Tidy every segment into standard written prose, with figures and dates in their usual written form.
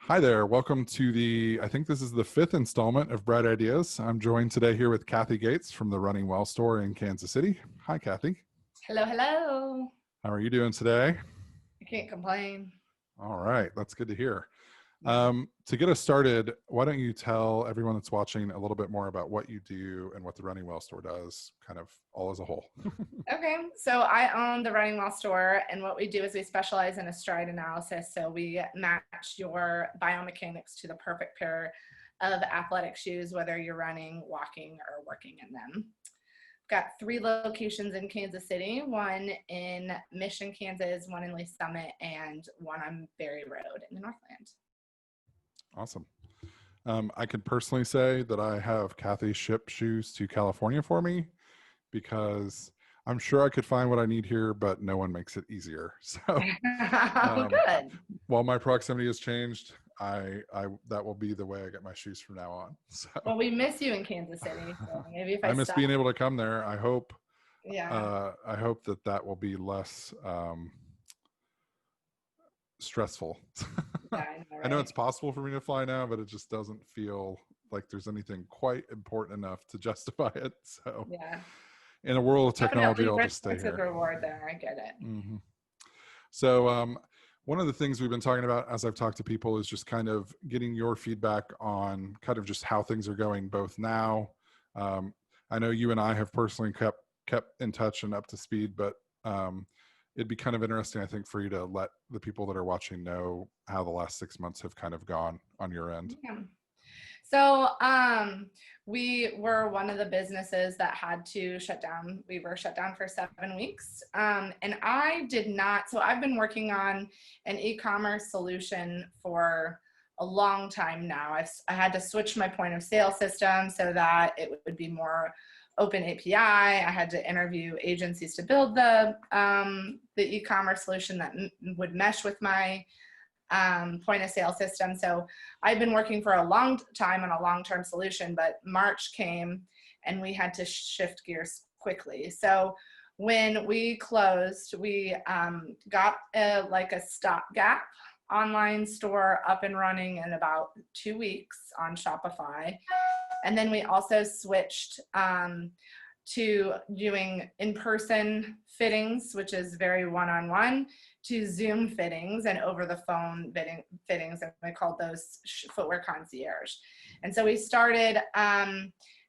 Hi there. Welcome to I think this is the fifth installment of Bright Ideas. I'm joined today here with Kathy Gates from the Running Well Store in Kansas City. Hi, Kathy. Hello, hello. How are you doing today? I can't complain. All right. That's good to hear. Yeah. To get us started, why don't you tell everyone that's watching a little bit more about what you do and what the Running Well Store does, kind of all as a whole? Okay, so I own the Running Well Store, and what we do is we specialize in a stride analysis. So we match your biomechanics to the perfect pair of athletic shoes, whether you're running, walking, or working in them. Got 3 locations in Kansas City, one in Mission, Kansas, one in Lee Summit, and one on Berry Road in the Northland. Awesome. I could personally say that I have Kathy ship shoes to California for me because I'm sure I could find what I need here, but no one makes it easier. So Good. while my proximity has changed, I that will be the way I get my shoes from now on. So Well, we miss you in Kansas City, so maybe if I I miss stop. being able to come there. Yeah. I hope that will be less stressful. Yeah, I know, I know right? it's possible for me to fly now, but it just doesn't feel like there's anything quite important enough to justify it. So Yeah. in a world of technology, Definitely I'll just risk stay versus here. reward there. I get it. Hmm. So one of the things we've been talking about as I've talked to people is just kind of getting your feedback on kind of just how things are going both now. Um, I know you and I have personally kept in touch and up to speed, but it'd be kind of interesting, I think, for you to let the people that are watching know how the last 6 months have kind of gone on your end. Yeah. So we were one of the businesses that had to shut down. We were shut down for 7 weeks. And I did not, so I've been working on an e-commerce solution for a long time now. I had to switch my point of sale system so that it would be more open API. I had to interview agencies to build the e-commerce solution that would mesh with my point of sale system. So I've been working for a long time on a long-term solution, but March came and we had to shift gears quickly. So when we closed, we got a stopgap online store up and running in about 2 weeks on Shopify. And then we also switched to doing in-person fittings, which is very one-on-one, to Zoom fittings and over the phone fittings, and we called those footwear concierge. And so we started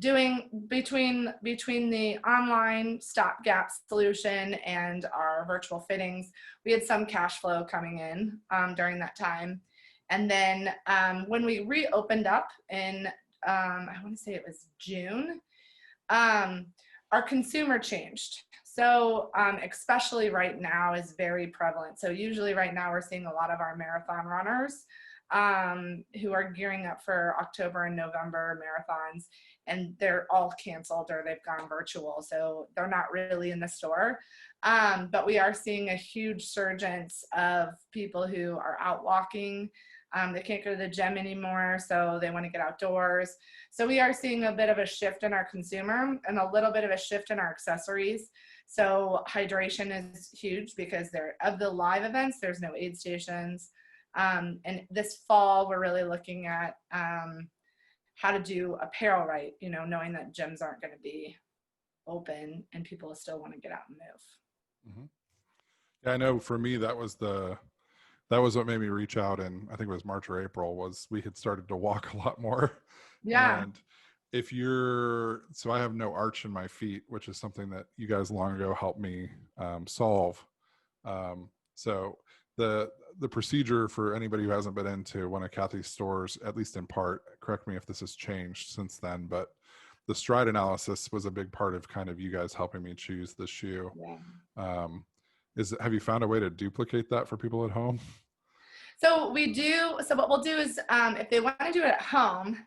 doing between the online stopgap solution and our virtual fittings, we had some cash flow coming in during that time. And then when we reopened up in, I want to say it was June, our consumer changed. So especially right now is very prevalent. So usually right now we're seeing a lot of our marathon runners who are gearing up for October and November marathons, and they're all canceled or they've gone virtual. So they're not really in the store. But we are seeing a huge surgence of people who are out walking. They can't go to the gym anymore, so they want to get outdoors. So we are seeing a bit of a shift in our consumer and a little bit of a shift in our accessories. So hydration is huge because of the live events, there's no aid stations. And this fall, we're really looking at how to do apparel right, knowing that gyms aren't going to be open and people still want to get out and move. Mm-hmm. Yeah, I know for me, that was what made me reach out, and I think it was March or April, was we had started to walk a lot more. Yeah. And so I have no arch in my feet, which is something that you guys long ago helped me solve. So the procedure for anybody who hasn't been into one of Kathy's stores, at least in part, correct me if this has changed since then, but the stride analysis was a big part of kind of you guys helping me choose the shoe. Yeah. Have you found a way to duplicate that for people at home? So what we'll do is if they want to do it at home,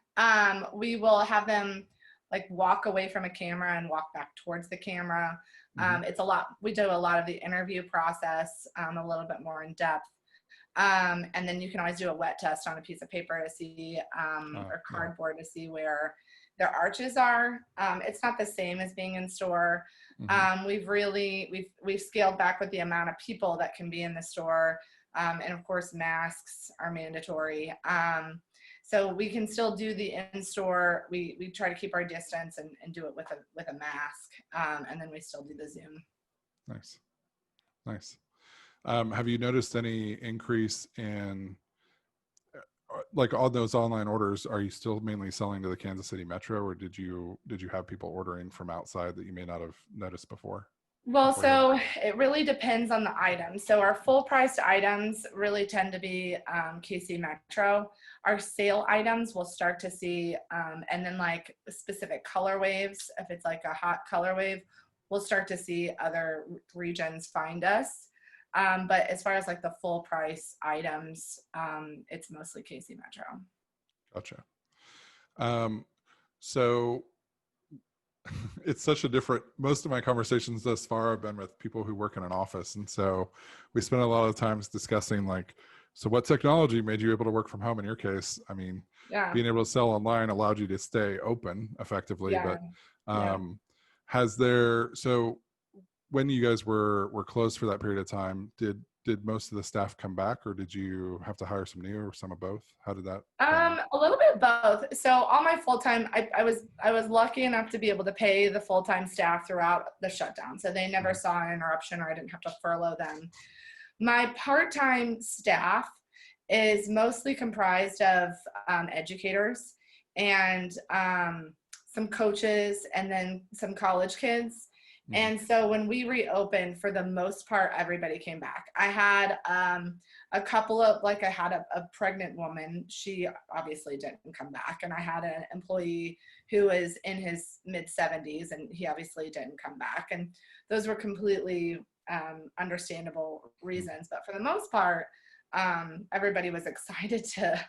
we will have them like walk away from a camera and walk back towards the camera. Mm-hmm. We do a lot of the interview process a little bit more in depth. And then you can always do a wet test on a piece of paper to see, or cardboard to see where their arches are. It's not the same as being in store. Mm-hmm. We've scaled back with the amount of people that can be in the store. And of course, masks are mandatory. So we can still do the in-store. We try to keep our distance and do it with a mask. And then we still do the Zoom. Nice. Nice. Have you noticed any increase in, like, all those online orders? Are you still mainly selling to the Kansas City metro, or did you have people ordering from outside that you may not have noticed before? Well, so it really depends on the item. So our full priced items really tend to be KC Metro. Our sale items we'll start to see, and then like specific color waves, if it's like a hot color wave, we'll start to see other regions find us. But as far as like the full price items, it's mostly KC Metro. Gotcha. So it's such a different, most of my conversations thus far have been with people who work in an office. And so we spend a lot of times discussing, like, so what technology made you able to work from home in your case? I mean, being able to sell online allowed you to stay open effectively, but has there, so when you guys were closed for that period of time, did most of the staff come back, or did you have to hire some new, or some of both? How did that? A little bit of both. So all my full-time, I was lucky enough to be able to pay the full-time staff throughout the shutdown. So they never saw an interruption, or I didn't have to furlough them. My part-time staff is mostly comprised of educators and some coaches, and then some college kids. And so when we reopened, for the most part, everybody came back. I had a couple of, like, I had a pregnant woman. She obviously didn't come back. And I had an employee who was in his mid-70s, and he obviously didn't come back. And those were completely understandable reasons. But for the most part, everybody was excited to,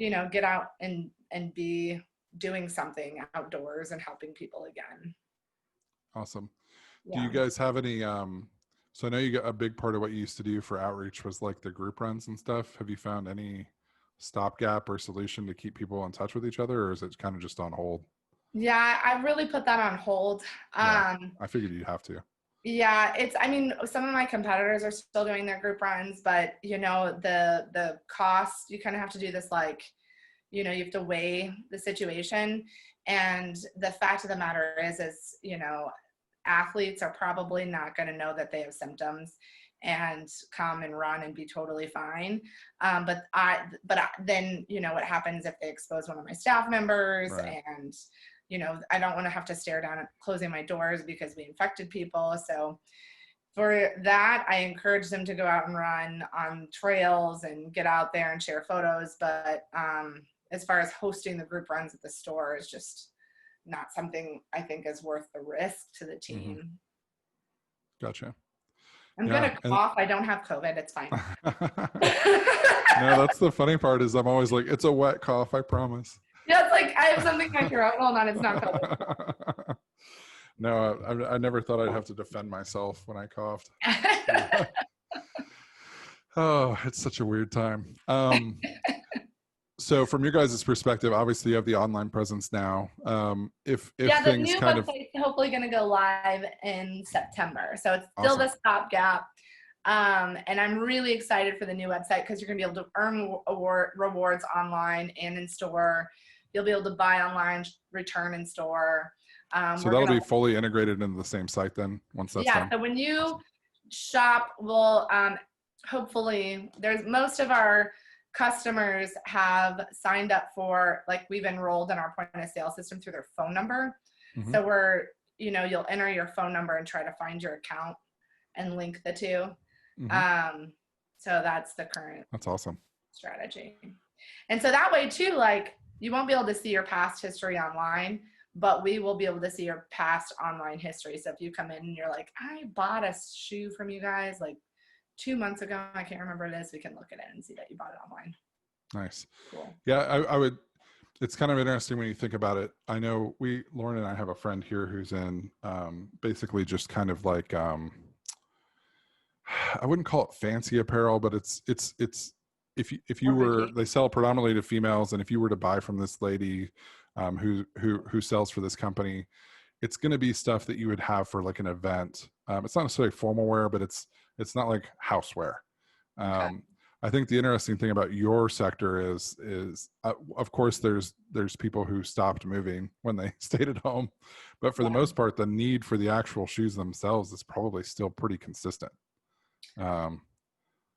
get out and be doing something outdoors and helping people again. Awesome. Do you guys have any, so I know you got a big part of what you used to do for outreach was like the group runs and stuff. Have you found any stopgap or solution to keep people in touch with each other, or is it kind of just on hold? Yeah, I really put that on hold. I figured you'd have to. Yeah, I mean, some of my competitors are still doing their group runs, but the cost, you kind of have to do this, like, you have to weigh the situation. And the fact of the matter is, athletes are probably not going to know that they have symptoms and come and run and be totally fine. But then, what happens if they expose one of my staff members? Right. And, I don't want to have to stare down at closing my doors because we infected people. So for that, I encourage them to go out and run on trails and get out there and share photos. But as far as hosting the group runs at the store is just not something I think is worth the risk to the team. Mm-hmm. Gotcha. I'm gonna cough. I don't have COVID. It's fine. No, that's the funny part, is I'm always like, it's a wet cough, I promise. Yeah, it's like I have something in my throat. Hold on, it's not COVID. No, I never thought I'd have to defend myself when I coughed. Oh, it's such a weird time. So from your guys' perspective, obviously you have the online presence now. If the things new kind website's hopefully going to go live in September. So it's still the stopgap. And I'm really excited for the new website, because you're going to be able to earn rewards online and in store. You'll be able to buy online, return in store. So that'll be fully integrated into the same site then, once that's done? Yeah, so when you shop, we'll hopefully, most of our customers have signed up for, like, we've enrolled in our point of sale system through their phone number. Mm-hmm. So you'll enter your phone number and try to find your account and link the two. Mm-hmm. So that's the current. That's awesome. Strategy. And so that way too, like, you won't be able to see your past history online, but we will be able to see your past online history. So if you come in and you're like, I bought a shoe from you guys like 2 months ago, I can't remember what it is, we can look at it and see that you bought it online. Nice. Cool. Yeah, I would, it's kind of interesting when you think about it. I know Lauren and I have a friend here who's in basically just kind of like, I wouldn't call it fancy apparel, but it's if you were, they sell predominantly to females, and if you were to buy from this lady who sells for this company, it's going to be stuff that you would have for like an event. It's not necessarily formal wear, but it's not like housewear. Okay. I think the interesting thing about your sector is of course there's people who stopped moving when they stayed at home, but for the Yeah. most part, the need for the actual shoes themselves is probably still pretty consistent. Um,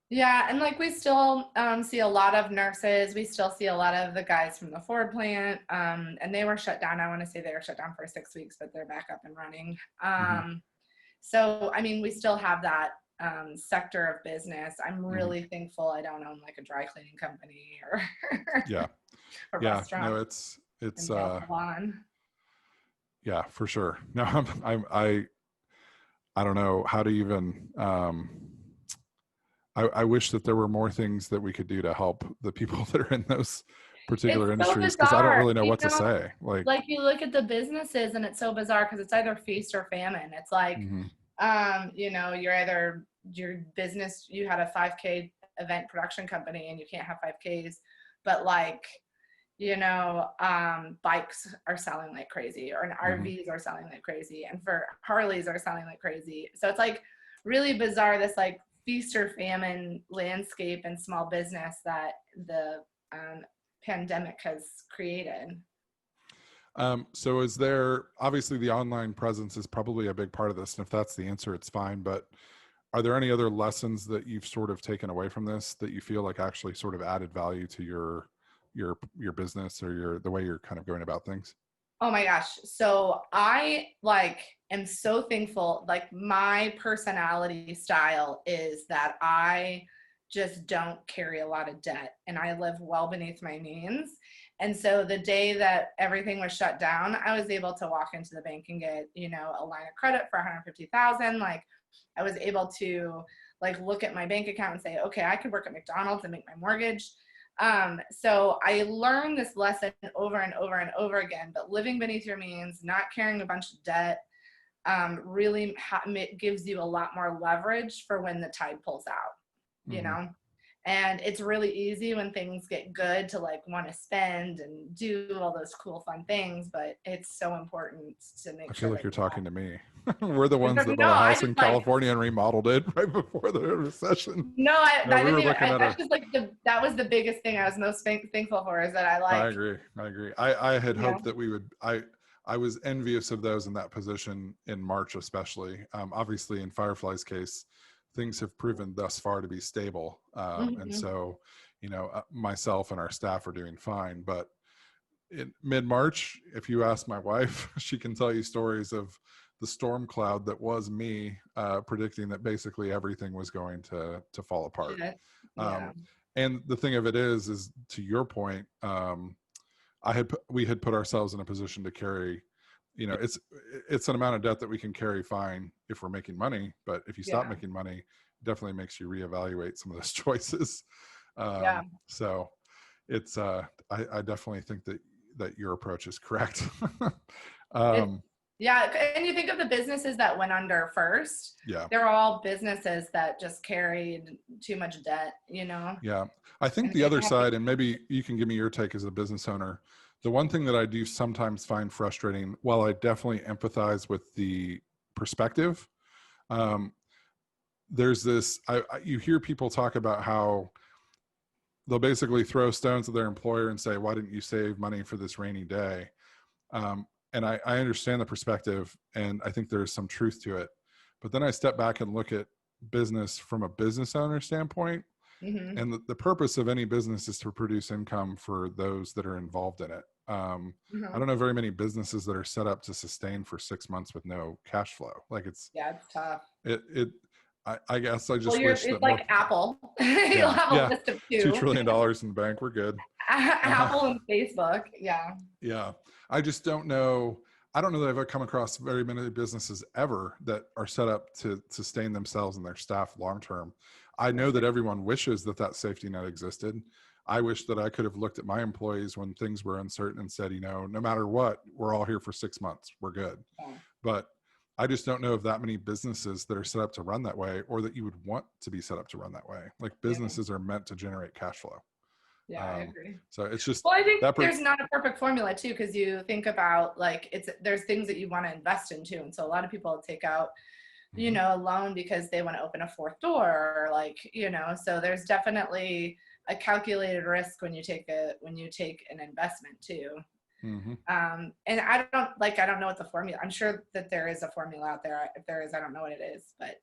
Yeah, and like we still see a lot of nurses. We still see a lot of the guys from the Ford plant, and they were shut down. I want to say they were shut down for 6 weeks, but they're back up and running. mhm, So, I mean, we still have that sector of business. I'm mhm. really thankful I don't own like a dry cleaning company or Yeah, a yeah, restaurant no, it's and nail salon. yeah, for sure. No, I don't know how to even. I wish that there were more things that we could do to help the people that are in those It's particular so industries, because I don't bizarre, really know what to say. Like, like you look at the businesses and it's so bizarre because it's either feast or famine. It's like, mhm, you're either your business, you had a 5K event production company and you can't have 5Ks, but like, bikes are selling like crazy, or an mhm. RVs are selling like crazy, and for Harleys are selling like crazy. So it's like really bizarre, this like feast or famine landscape and small business that the pandemic has created. So is there, obviously the online presence is probably a big part of this, and if that's the answer, it's fine. But are there any other lessons that you've sort of taken away from this that you feel like actually sort of added value to your business or the way you're kind of going about things? Oh my gosh. So I like am so thankful. Like my personality style is that I just don't carry a lot of debt and I live well beneath my means. And so the day that everything was shut down, I was able to walk into the bank and get, a line of credit for 150,000. Like I was able to like look at my bank account and say, okay, I could work at McDonald's and make my mortgage. So I learned this lesson over and over and over again, but living beneath your means, not carrying a bunch of debt, really gives you a lot more leverage for when the tide pulls out, you Hmm. know? And it's really easy when things get good to like want to spend and do all those cool, fun things, but it's so important to I make feel sure like that you're you talking to me. We're the ones that no, bought a I house just in like California and remodeled it right before the recession. no, No, I we didn't were even. looking at That's a. just like that was the biggest thing I was most thankful for is that I I like, agree. I agree. I had you know, hoped that we would. I was envious of those in that position in March, especially. Obviously, in Firefly's case, things have proven thus far to be stable, and mhm. so, myself and our staff are doing fine. But in mid-March, if you ask my wife, she can tell you stories of the storm cloud that was me, predicting that basically everything was going to fall apart. Shit. Yeah. Um, and the thing of it is to your point, we had put ourselves in a position to carry, it's an amount of debt that we can carry fine if we're making money, but if you stop Yeah. making money, it definitely makes you reevaluate some of those choices. Yeah. So it's I definitely think that your approach is correct. It, um, yeah. And you think of the businesses that went under first, yeah, they're all businesses that just carried too much debt, yeah. I think and the they other have to, side, and maybe you can give me your take as a business owner, the one thing that I do sometimes find frustrating, while I definitely empathize with the perspective, um, there's this, you hear people talk about how they'll basically throw stones at their employer and say, why didn't you save money for this rainy day? And I understand the perspective, and I think there's some truth to it. But then I step back and look at business from a business owner standpoint. hmm And the purpose of any business is to produce income for those that are involved in it. I hmm don't know very many businesses that are set up to sustain for 6 months with no cash flow. Like yeah, it's tough. it, I guess I Well, just wish it's that more, like Apple. You'll yeah, have a yeah, list of $2 two. trillion in the bank. We're good. Uh, Apple and Facebook. Yeah. Yeah. I just don't know. I don't know that I've ever come across very many businesses ever that are set up to sustain themselves and their staff long term. I know that everyone wishes that that safety net existed. I wish that I could have looked at my employees when things were uncertain and said, no matter what, we're all here for 6 months. We're good. Yeah. But I just don't know of that many businesses that are set up to run that way, or that you would want to be set up to run that way. Like, Yeah. businesses are meant to generate cash flow. Yeah, I agree. So it's just Well, I think that. there's not a perfect formula too, because you think about like there's things that you want to invest into, and so a lot of people take out you know, a loan because they want to open a fourth door, or like, you know, so there's definitely a calculated risk when you take an investment too. Mm-hmm. And I don't know what the formula, I'm sure that there is a formula out there. If there is, I don't know what it is, but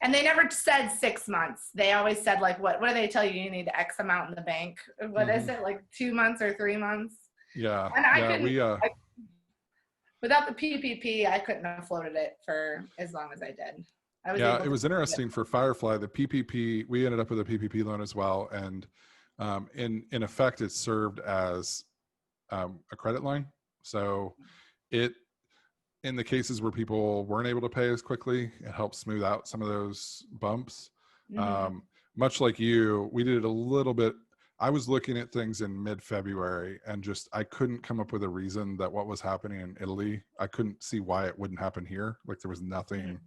and they never said 6 months. They always said like, what do they tell you? You need X amount in the bank. What is it, like 2 months or 3 months? Yeah. And I Yeah. couldn't, without the PPP, I couldn't have floated it for as long as I did. I was Yeah, able it to was interesting for Firefly. The PPP, we ended up with a PPP loan as well, and in effect, it served as a credit line. So it, in the cases where people weren't able to pay as quickly, it helped smooth out some of those bumps. Mm-hmm. Much like you, we did it a little bit. I was looking at things in mid-February and just I couldn't come up with a reason that what was happening in Italy, I couldn't see why it wouldn't happen here. Like there was nothing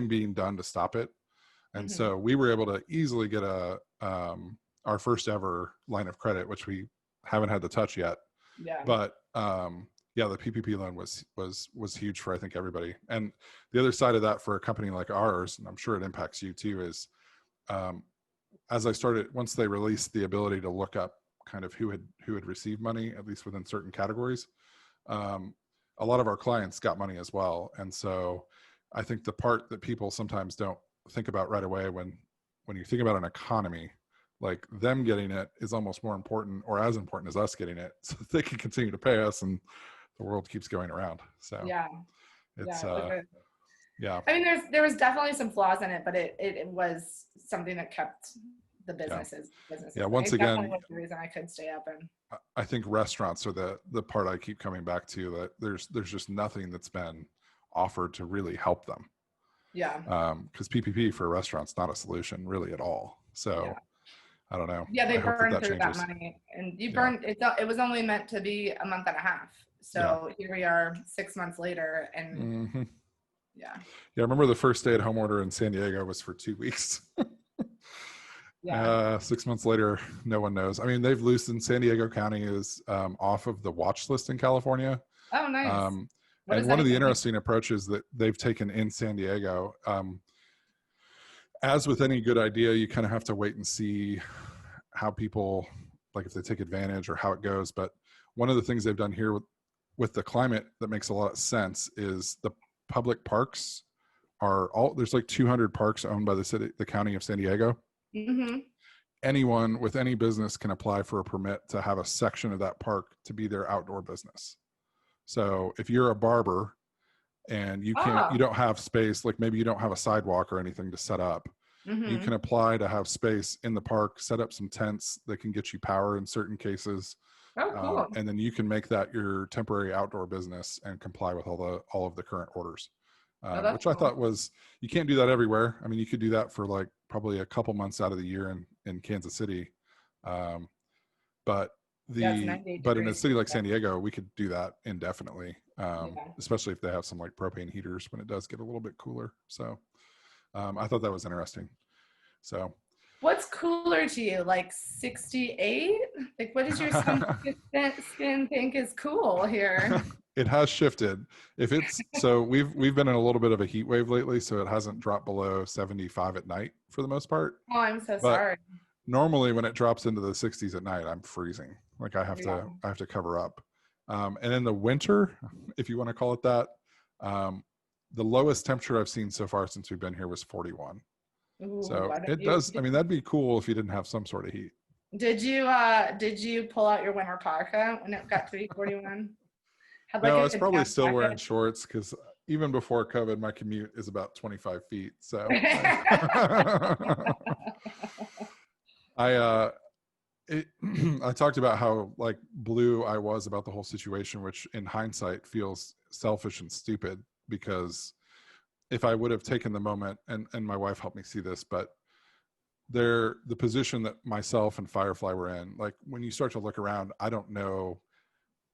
being done to stop it. And Mm-hmm. so we were able to easily get our first ever line of credit, which we haven't had to touch yet. Yeah. But yeah, the PPP loan was huge for I think everybody. And the other side of that for a company like ours, and I'm sure it impacts you too, is as I started, once they released the ability to look up kind of who had received money, at least within certain categories, a lot of our clients got money as well. And so I think the part that people sometimes don't think about right away when you think about an economy, like them getting it is almost more important or as important as us getting it, so that they can continue to pay us and the world keeps going around. So Yeah. it's yeah. I mean, there was definitely some flaws in it, but it was something that kept the businesses. Yeah. Once again, definitely was the reason I could stay open. I think restaurants are the part I keep coming back to, that there's just nothing that's been offered to really help them. Yeah. Because PPP for a restaurant's not a solution really at all. So yeah. I don't know. Yeah, they I hope burned through changes. that money, and you burned it. It was only meant to be a month and a half. So here we are 6 months later, and yeah. I remember the first stay-at-home order in San Diego was for 2 weeks. 6 months later, no one knows. I mean, they've loosened. San Diego County is off of the watch list in California. Oh, nice. And one of the interesting approaches that they've taken in San Diego, as with any good idea, you kind of have to wait and see how people, like if they take advantage or how it goes. But one of the things they've done here with the climate that makes a lot of sense is the public parks are there's like 200 parks owned by the county of San Diego. Mm-hmm. Anyone with any business can apply for a permit to have a section of that park to be their outdoor business. So if you're a barber and you don't have space, like maybe you don't have a sidewalk or anything to set up, you can apply to have space in the park, set up some tents that can get you power in certain cases. Oh, cool. And then you can make that your temporary outdoor business and comply with all of the current orders. Which I thought was, you can't do that everywhere. I mean, you could do that for like probably a couple months out of the year in Kansas City. But in a city like San Diego, we could do that indefinitely, especially if they have some like propane heaters when it does get a little bit cooler. So I thought that was interesting. So what's cooler to you, like 68? Like, what does your skin think is cool here? It has shifted. If it's so, we've been in a little bit of a heat wave lately, so it hasn't dropped below 75 at night for the most part. Oh, I'm so sorry. Normally, when it drops into the 60s at night, I'm freezing. Like I have to cover up. And in the winter, if you want to call it that, the lowest temperature I've seen so far since we've been here was 41. Ooh, so it does. I mean, that'd be cool if you didn't have some sort of heat. Did you pull out your winter parka when it got to be 41? No, I was probably still wearing shorts because even before COVID, my commute is about 25 feet. So I talked about how like blue I was about the whole situation, which in hindsight feels selfish and stupid, because if I would have taken the moment, and my wife helped me see this, but the position that myself and Firefly were in, like when you start to look around, I don't know,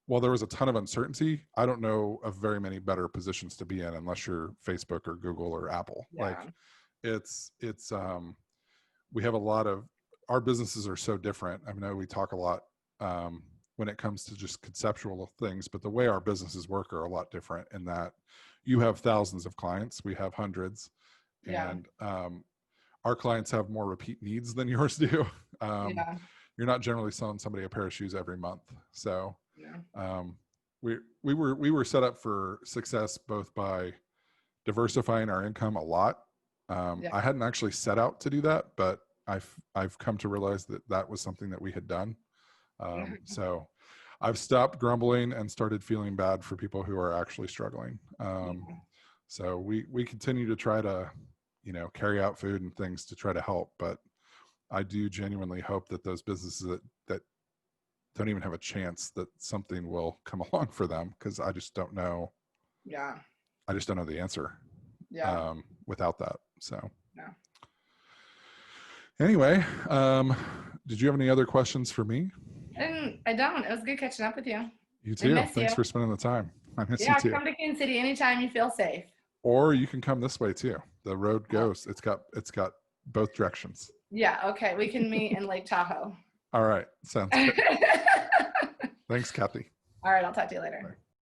while there was a ton of uncertainty, I don't know of very many better positions to be in unless you're Facebook or Google or Apple. Yeah. Like it's we have a lot of, our businesses are so different. I know we talk a lot when it comes to just conceptual things, but the way our businesses work are a lot different in that you have thousands of clients, we have hundreds, Yeah. and our clients have more repeat needs than yours do. Yeah. You're not generally selling somebody a pair of shoes every month. So Yeah. we were set up for success both by diversifying our income a lot. Yeah. I hadn't actually set out to do that, but I've come to realize that that was something that we had done. So I've stopped grumbling and started feeling bad for people who are actually struggling. So we continue to try to, carry out food and things to try to help, but I do genuinely hope that those businesses that don't even have a chance that something will come along for them, because I just don't know. Yeah. I just don't know the answer without that. So anyway, did you have any other questions for me? I don't. It was good catching up with you. You I too. miss Thanks you. for spending the time. I miss you Yeah, too. come to Kansas City anytime you feel safe. Or you can come this way too. The road goes. It's got both directions. Yeah. Okay. We can meet in Lake Tahoe. All right. Sounds good. Thanks, Kathy. All right. I'll talk to you later. Bye.